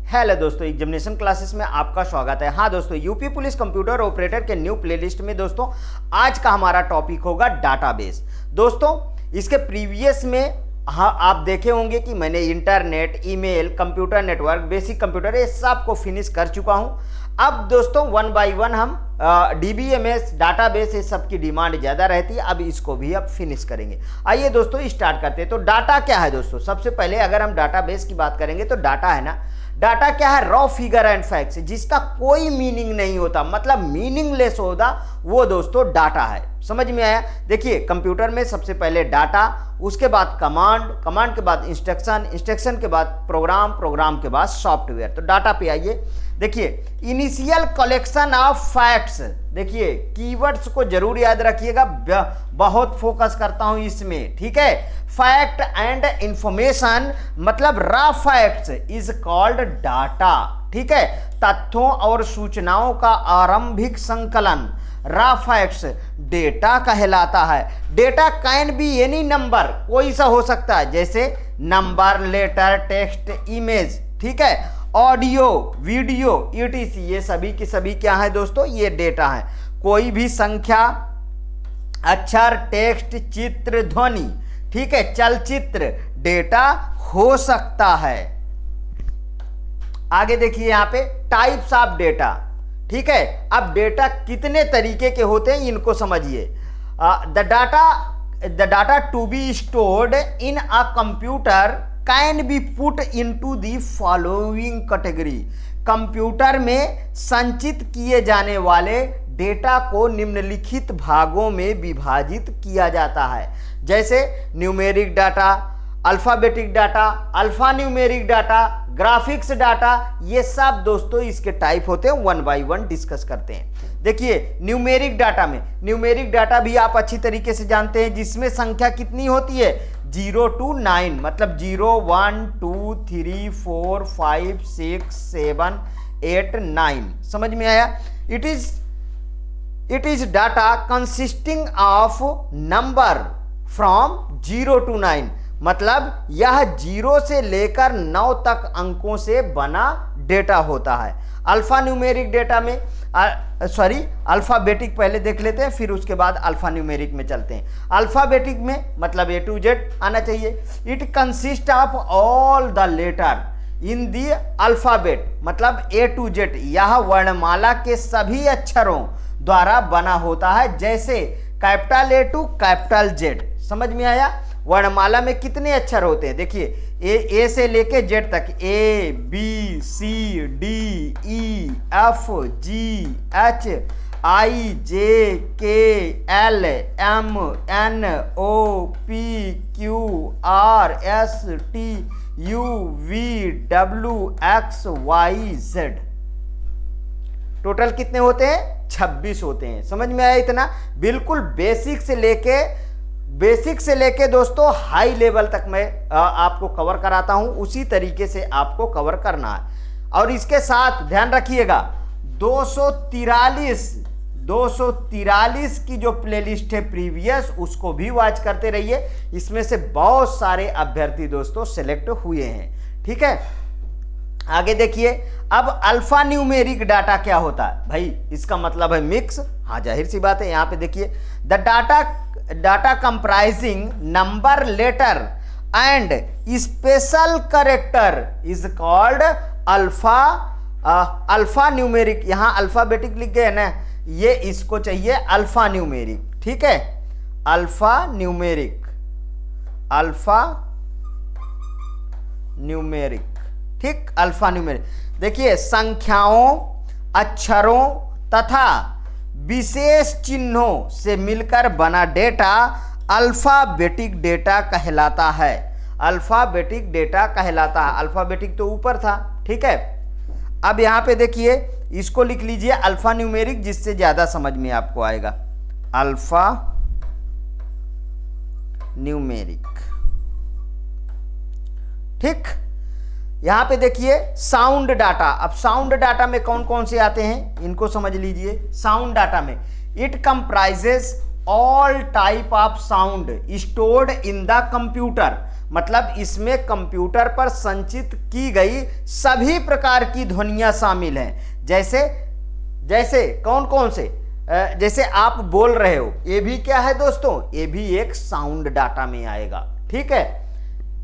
Hello दोस्तों, examination classes में आपका स्वागत है। हाँ दोस्तों, यूपी पुलिस कंप्यूटर ऑपरेटर के न्यू प्लेलिस्ट में दोस्तों आज का हमारा टॉपिक होगा डाटाबेस। दोस्तों इसके प्रीवियस में आप देखे होंगे कि मैंने internet, email, computer network, basic computer ये सब को फिनिश कर चुका हूँ। अब दोस्तों वन बाय वन हम डीबीएमएस, डाटाबेस, ये सब की डिमांड ज़्यादा रहती है। अब इसको भी अब फिनिश करेंगे। आइए दोस्तों स्टार्ट करते हैं। तो डाटा क्या है दोस्तों? सबसे पहले अगर हम डाटाबेस की बात करेंगे तो डाटा है ना, डाटा क्या है? रॉ फिगर एंड फैक्ट्स, जिसका कोई मीनिंग नहीं होता, मतलब मीनिंगलेस होता, वो दोस्तों डाटा है। समझ में आया? देखिए कंप्यूटर में सबसे पहले डाटा, उसके बाद कमांड, कमांड के बाद इंस्ट्रक्शन, इंस्ट्रक्शन के बाद प्रोग्राम, प्रोग्राम के बाद सॉफ्टवेयर। तो डाटा पे आइए। देखिए इनिशियल कलेक्शन ऑफ फैक्ट्स, देखिए कीवर्ड्स को जरूर याद रखिएगा, बहुत फोकस करता हूं इसमें, ठीक है। फैक्ट एंड इंफॉर्मेशन मतलब raw facts is called data, ठीक है। तथ्यों और सूचनाओं का आरंभिक संकलन रॉ फैक्ट्स डेटा कहलाता है। Data can be any number, कोई सा हो सकता है, जैसे नंबर, लेटर, टेक्स्ट, इमेज, ठीक है, ऑडियो, वीडियो, ईटीसी, ये सभी की सभी क्या है दोस्तों? ये डेटा है। कोई भी संख्या, अक्षर, टेक्स्ट, चित्र, ध्वनि, ठीक है, चलचित्र डेटा हो सकता है। आगे देखिए यहां पे टाइप्स ऑफ डेटा, ठीक है। अब डेटा कितने तरीके के होते हैं इनको समझिए। The data to be stored in a computer can be put into the following category. Computer में संचित किए जाने वाले डेटा को निम्नलिखित भागों में विभाजित किया जाता है, जैसे numeric data, alphabetic data, alpha numeric data, graphics data, ये सब दोस्तों इसके टाइप होते हैं। वन बाय वन डिस्कस करते हैं। देखिए न्यूमेरिक डाटा में, न्यूमेरिक डाटा भी आप अच्छी तरीके से जानते हैं, जिसमें संख्या कितनी होती है? 0 to 9, मतलब 0, 1, 2, 3, 4, 5, 6, 7, 8, 9। समझ में आया? It is data consisting of number from 0 to 9, मतलब यह 0 से लेकर 9 तक अंकों से बना डेटा होता है। अल्फा न्यूमेरिक डेटा में अल्फाबेटिक पहले देख लेते हैं, फिर उसके बाद अल्फा न्यूमेरिक में चलते हैं। अल्फाबेटिक में मतलब A to Z आना चाहिए। It consist of all the letter in the alphabet, मतलब A to Z, यह वर्णमाला के सभी अक्षरों द्वारा बना होता है, जैसे capital A to capital Z। समझ में आया? वर्णमाला में कितने अक्षर होते हैं? देखिए ए से लेके जेड तक, A, B, C, D, E, F, G, H, I, J, K, L, M, N, O, P, Q, R, S, T, U, V, W, X, Y, Z. Total कितने होते हैं? 26 होते हैं। समझ में आया इतना? बिल्कुल बेसिक से लेके दोस्तों हाई लेवल तक मैं आपको कवर कराता हूं, उसी तरीके से आपको कवर करना है। और इसके साथ ध्यान रखिएगा 243 की जो प्लेलिस्ट है प्रीवियस, उसको भी वॉच करते रहिए। इसमें से बहुत सारे अभ्यर्थी दोस्तों सिलेक्ट हुए हैं, ठीक है। आगे देखिए, अब अल्फा न्यूमेरिक डाटा क्या होता है भाई? इसका मतलब है मिक्स। हाँ जाहिर सी बात है। यहां पे देखिए the data comprising number, letter and special character is called alphanumeric. यहां अल्फाबेटिक लिख गए ना, ये इसको चाहिए अल्फा न्यूमेरिक, ठीक है। अल्फा न्यूमेरिक, ठीक, अल्फा न्यूमेरिक। देखिए संख्याओं, अक्षरों तथा विशेष चिन्हों से मिलकर बना डेटा अल्फाबेटिक डेटा कहलाता है। अल्फाबेटिक डेटा कहलाता है। अल्फाबेटिक तो ऊपर था, ठीक है। अब यहां पे देखिए इसको लिख लीजिए अल्फा न्यूमेरिक, जिससे ज्यादा समझ में आपको आएगा। अल्फा न्यूमेरिक, ठीक। यहां पे देखिए साउंड डाटा। अब साउंड डाटा में कौन कौन से आते हैं इनको समझ लीजिए। साउंड डाटा में it comprises all type of sound stored in the computer, मतलब इसमें कंप्यूटर पर संचित की गई सभी प्रकार की ध्वनियां शामिल हैं। जैसे जैसे कौन कौन से, जैसे आप बोल रहे हो, ये भी क्या है दोस्तों, ये भी एक साउंड डाटा में आएगा। ठीक है,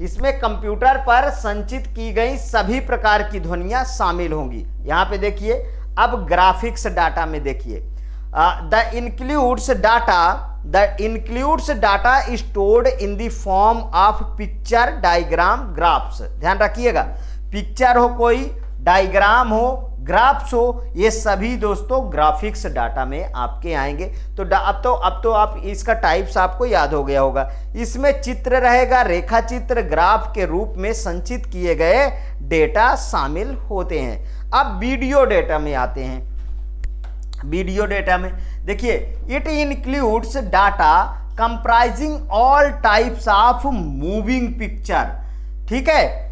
इसमें कंप्यूटर पर संचित की गई सभी प्रकार की ध्वनियां शामिल होंगी। यहां पे देखिए, अब ग्राफिक्स डाटा में देखिए, the includes data stored in the form of picture, diagram, graphs. ध्यान रखिएगा, पिक्चर हो, कोई डायग्राम हो, ग्राफ्स हो, ये सभी दोस्तों ग्राफिक्स डाटा में आपके आएंगे। तो अब तो आप इसका टाइप्स आपको याद हो गया होगा। इसमें चित्र रहेगा, रेखा चित्र, ग्राफ के रूप में संचित किए गए डेटा शामिल होते हैं। अब वीडियो डेटा में आते हैं। वीडियो डेटा में देखिए, it includes data comprising all types of moving picture. ठीक है,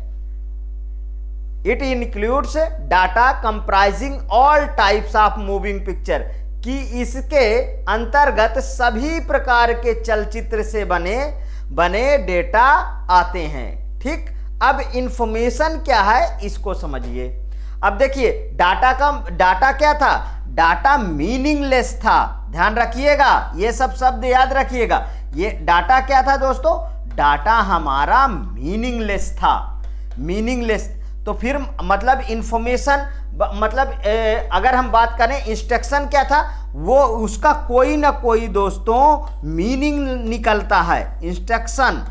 it includes data comprising all types of moving picture, कि इसके अंतर्गत सभी प्रकार के चलचित्र से बने डेटा आते हैं। ठीक, अब इंफॉर्मेशन क्या है इसको समझिए। अब देखिए, डाटा क्या था, डाटा मीनिंगलेस था। ध्यान रखिएगा, ये सब शब्द याद रखिएगा। ये डाटा क्या था दोस्तों, डाटा हमारा मीनिंगलेस था, मीनिंगलेस। तो फिर मतलब इंफॉर्मेशन, मतलब अगर हम बात करें इंस्ट्रक्शन क्या था, वो उसका कोई ना कोई दोस्तों मीनिंग निकलता है। इंस्ट्रक्शन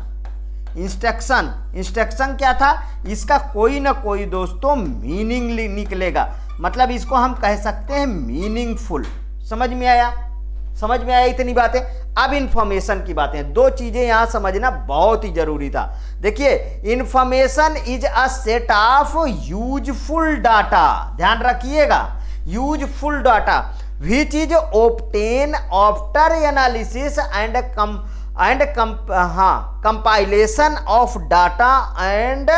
क्या था, इसका कोई ना कोई दोस्तों मीनिंग निकलेगा, मतलब इसको हम कह सकते हैं मीनिंगफुल। समझ में आया इतनी बातें। अब इंफॉर्मेशन की बातें, दो चीजें यहां समझना बहुत ही जरूरी था। देखिए, information is a set of useful data. ध्यान रखिएगा, useful data which is obtain after analysis and compilation of data and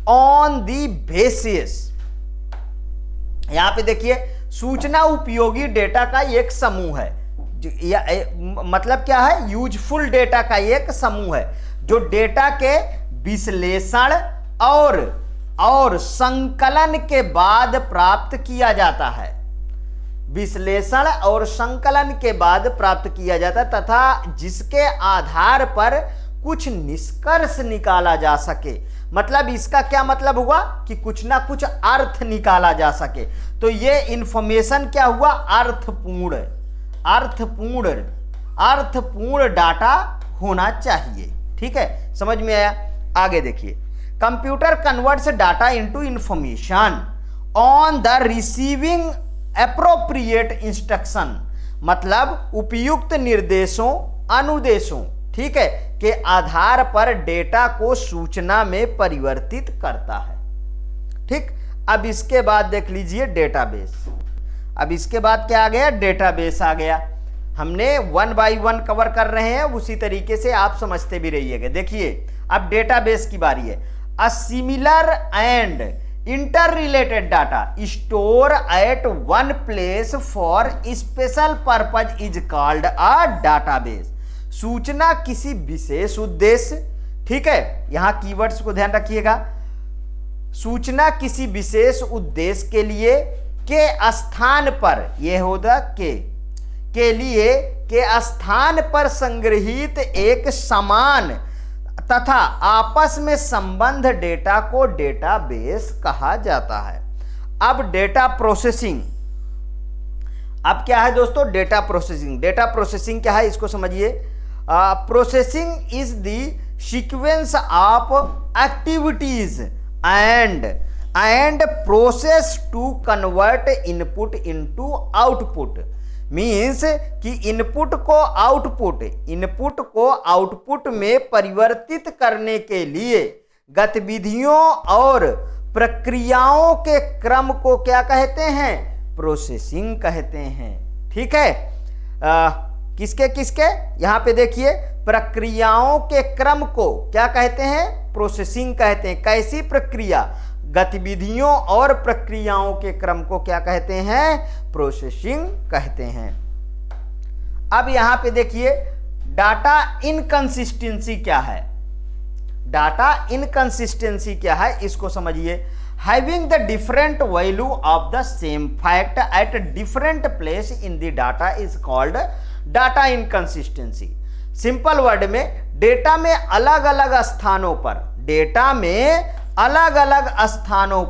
on the basis. यहां पे देखिए, सूचना उपयोगी डेटा का एक समूह है, मतलब क्या है, यूजफुल डेटा का एक समूह है जो डेटा के विश्लेषण और संकलन के बाद प्राप्त किया जाता है। विश्लेषण और संकलन के बाद प्राप्त किया जाता है तथा जिसके आधार पर कुछ निष्कर्ष निकाला जा सके। मतलब इसका क्या मतलब हुआ कि कुछ ना कुछ अर्थ निकाला जा सके। तो ये इंफॉर्मेशन क्या हुआ, अर्थपूर्ण डाटा होना चाहिए। ठीक है, समझ में आया। आगे देखिए, computer converts data into information on the receiving appropriate instruction, मतलब उपयुक्त निर्देशों, अनुदेशों, ठीक है, के आधार पर डेटा को सूचना में परिवर्तित करता है। ठीक, अब इसके बाद देख लीजिए डेटाबेस। अब इसके बाद क्या आ गया, डेटाबेस आ गया। हमने 1 बाय 1 कवर कर रहे हैं, उसी तरीके से आप समझते भी रहिएगा। देखिए, अब डेटाबेस की बारी है। A similar and inter related data store at one place for special purpose is called a database. सूचना किसी विशेष उद्देश्य, ठीक है, यहां कीवर्ड्स को ध्यान रखिएगा, सूचना किसी विशेष उद्देश्य के लिए के स्थान पर, यह होगा के लिए के स्थान पर संग्रहित एक समान तथा आपस में संबंध डेटा को डेटाबेस कहा जाता है। अब डेटा प्रोसेसिंग, अब क्या है दोस्तों, डेटा प्रोसेसिंग। डेटा प्रोसेसिंग क्या है इसको समझिए। Processing is the sequence of activities and process to convert input into output. Means कि इनपुट को आउटपुट में परिवर्तित करने के लिए गतिविधियों और प्रक्रियाओं के क्रम को क्या कहते हैं, प्रोसेसिंग कहते हैं। ठीक है, किसके यहां पे देखिए, प्रक्रियाओं के क्रम को क्या कहते हैं, प्रोसेसिंग कहते हैं। कैसी प्रक्रिया, गतिविधियों और प्रक्रियाओं के क्रम को क्या कहते हैं, प्रोसेसिंग कहते हैं। अब यहां पे देखिए डाटा इनकंसिस्टेंसी क्या है। डाटा इनकंसिस्टेंसी क्या है इसको समझिए। Having the different value of the same fact at different place in the data is called data inconsistency. Simple word में डेटा में अलग अलग स्थानों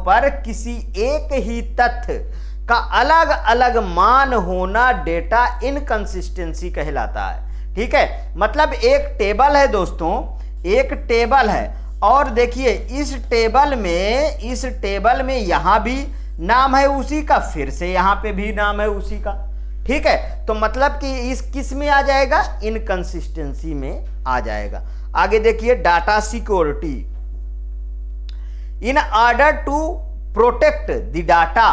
पर किसी एक ही तथ्य का अलग अलग मान होना डेटा इनकंसिस्टेंसी कहलाता है। ठीक है, मतलब एक टेबल है दोस्तों, एक टेबल है और देखिए इस टेबल में यहां भी नाम है उसी का, फिर से यहां पे भी नाम है उसी का। ठीक है, तो मतलब कि इस किस में आ जाएगा, इनकंसिस्टेंसी में आ जाएगा। आगे देखिए data security. In order to protect the data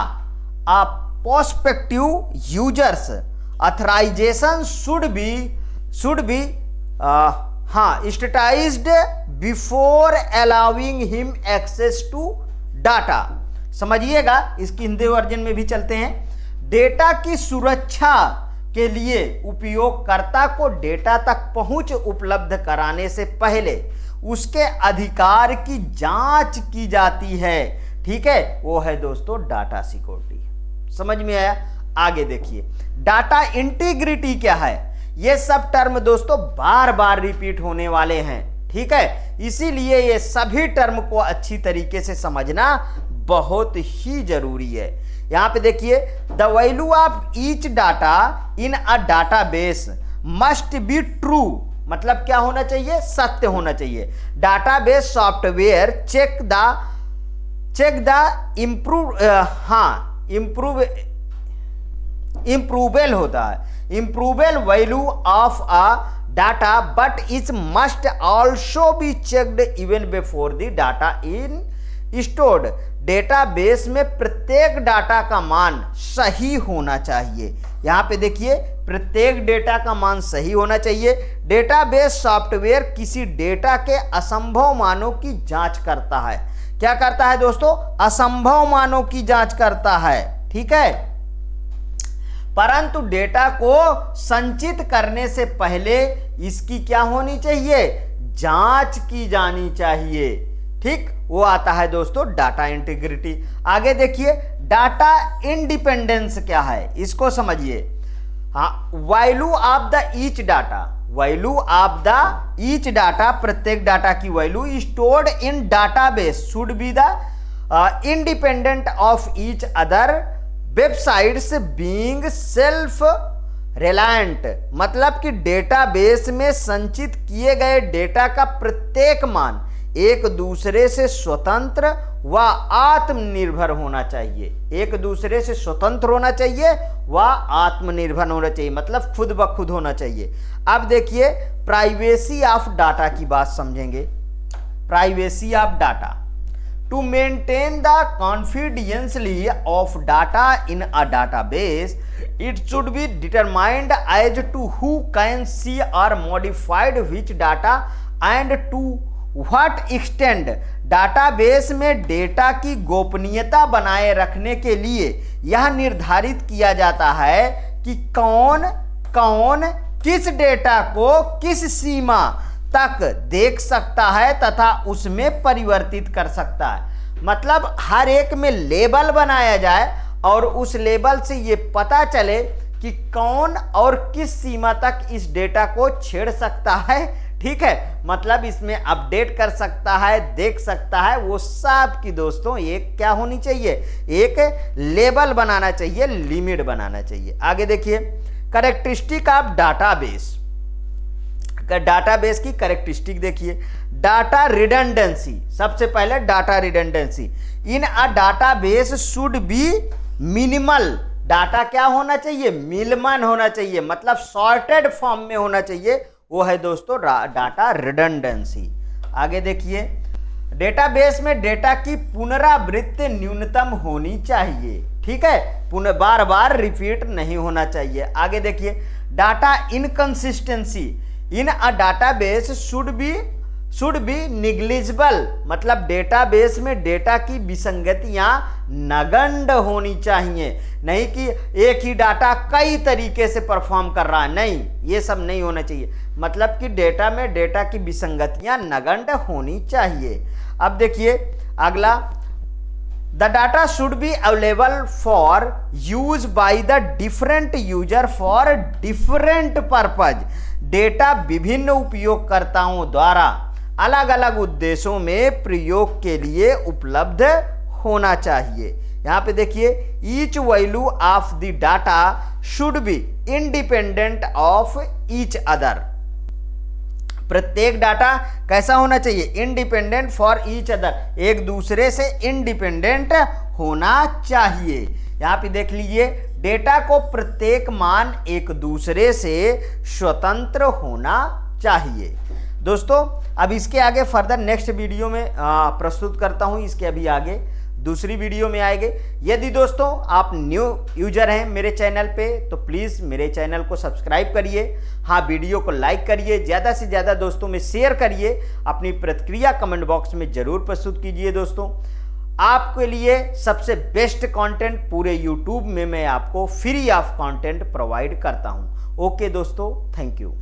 a prospective users authorization should be satisfied before allowing him access to data. समझिएगा, इसकी हिंदी वर्जन में भी चलते हैं। डेटा की सुरक्षा के लिए उपयोगकर्ता को डेटा तक पहुंच उपलब्ध कराने से पहले उसके अधिकार की जांच की जाती है। ठीक है, वो है दोस्तों डाटा सिक्योरिटी। समझ में आया? आगे देखिए डाटा इंटीग्रिटी क्या है। ये सब टर्म दोस्तों बार बार रिपीट होने वाले हैं। ठीक है, इसीलिए ये सभी टर्म को अच्छी तरीके से समझना बहुत ही जरूरी है। यहां पे देखिए the value of each data in a database must be true, मतलब क्या होना चाहिए, सत्य होना चाहिए। डाटाबेस सॉफ्टवेयर इम्प्रूवेबल होता है, improvable value of a data but it must also be checked even before the data in stored. Database में प्रत्येक डाटा का मान सही होना चाहिए। यहां पे देखिए प्रत्येक डेटा का मान सही होना चाहिए। डेटाबेस सॉफ्टवेयर किसी डेटा के असंभव मानों की जांच करता है। क्या करता है दोस्तों, असंभव मानों की जांच करता है। ठीक है, परंतु डेटा को संचित करने से पहले इसकी क्या होनी चाहिए, जांच की जानी चाहिए। ठीक, वो आता है दोस्तों डाटा इंटीग्रिटी। आगे देखिए डाटा इंडिपेंडेंस क्या है इसको समझिए। हाँ, value of the each data, value of the each data, प्रत्येक डाटा की value stored in database should be the independent of each other websites being self reliant. मतलब कि डेटाबेस में संचित किए गए डेटा का प्रत्येक मान एक दूसरे से स्वतंत्र व आत्मनिर्भर होना चाहिए। एक दूसरे से स्वतंत्र होना चाहिए व आत्मनिर्भर होना चाहिए, मतलब खुद ब खुद होना चाहिए। अब देखिए प्राइवेसी ऑफ डाटा की बात समझेंगे। Privacy of data, to maintain the confidentiality of data in a database it should be determined as to who can see or modified which data and to what extent. Database में data की गोपनीयता बनाए रखने के लिए यह निर्धारित किया जाता है कि कौन किस डेटा को किस सीमा तक देख सकता है तथा उसमें परिवर्तित कर सकता है। मतलब हर एक में लेबल बनाया जाए और उस लेबल से ये पता चले कि कौन और किस सीमा तक इस डेटा को छेड़ सकता है। ठीक है, मतलब इसमें अपडेट कर सकता है, देख सकता है, वो सब की दोस्तों एक क्या होनी चाहिए, एक लेबल बनाना चाहिए, लिमिट बनाना चाहिए। आगे देखिए कैरेक्टरिस्टिक ऑफ डाटाबेस। डाटाबेस की कैरेक्टरिस्टिक देखिए। डाटा रिडंडेंसी, सबसे पहले data redundancy. In a database should be minimal. Data क्या होना चाहिए, मिनिमल होना चाहिए, मतलब सॉर्टेड फॉर्म में होना चाहिए, वो है दोस्तों डाटा रिडंडेंसी। आगे देखिए डेटाबेस में डेटा की पुनरावृत्ति न्यूनतम होनी चाहिए। ठीक है, बार बार रिपीट नहीं होना चाहिए। आगे देखिए data inconsistency. In a database should be should be negligible, मतलब डेटाबेस में डेटा की विसंगतियां नगण्य होनी चाहिए, नहीं कि एक ही डाटा कई तरीके से परफॉर्म कर रहा है, नहीं, ये सब नहीं होना चाहिए। मतलब कि डेटा में डेटा की विसंगतियां नगण्य होनी चाहिए। अब देखिए अगला, the data should be available for use by the different user for different purpose, data विभिन्न उपयोगकर्ताओं द्वारा अलग अलग उद्देश्यों में प्रयोग के लिए उपलब्ध होना चाहिए। यहां पे देखिए, each value of the data should be independent of each other, प्रत्येक डाटा कैसा होना चाहिए, इंडिपेंडेंट फॉर ईच अदर, एक दूसरे से इंडिपेंडेंट होना चाहिए। यहां पे देख लीजिए, डेटा को प्रत्येक मान एक दूसरे से स्वतंत्र होना चाहिए। दोस्तों अब इसके आगे फर्दर नेक्स्ट वीडियो में प्रस्तुत करता हूं, इसके अभी आगे दूसरी वीडियो में आएंगे। यदि दोस्तों आप न्यू यूजर हैं मेरे चैनल पे तो प्लीज़ मेरे चैनल को सब्सक्राइब करिए, हाँ वीडियो को लाइक करिए, ज़्यादा से ज़्यादा दोस्तों में शेयर करिए, अपनी प्रतिक्रिया कमेंट बॉक्स में ज़रूर प्रस्तुत कीजिए। दोस्तों आपके लिए सबसे बेस्ट कंटेंट पूरे यूट्यूब में मैं आपको फ्री ऑफ कंटेंट प्रोवाइड करता हूँ। ओके दोस्तों, थैंक यू।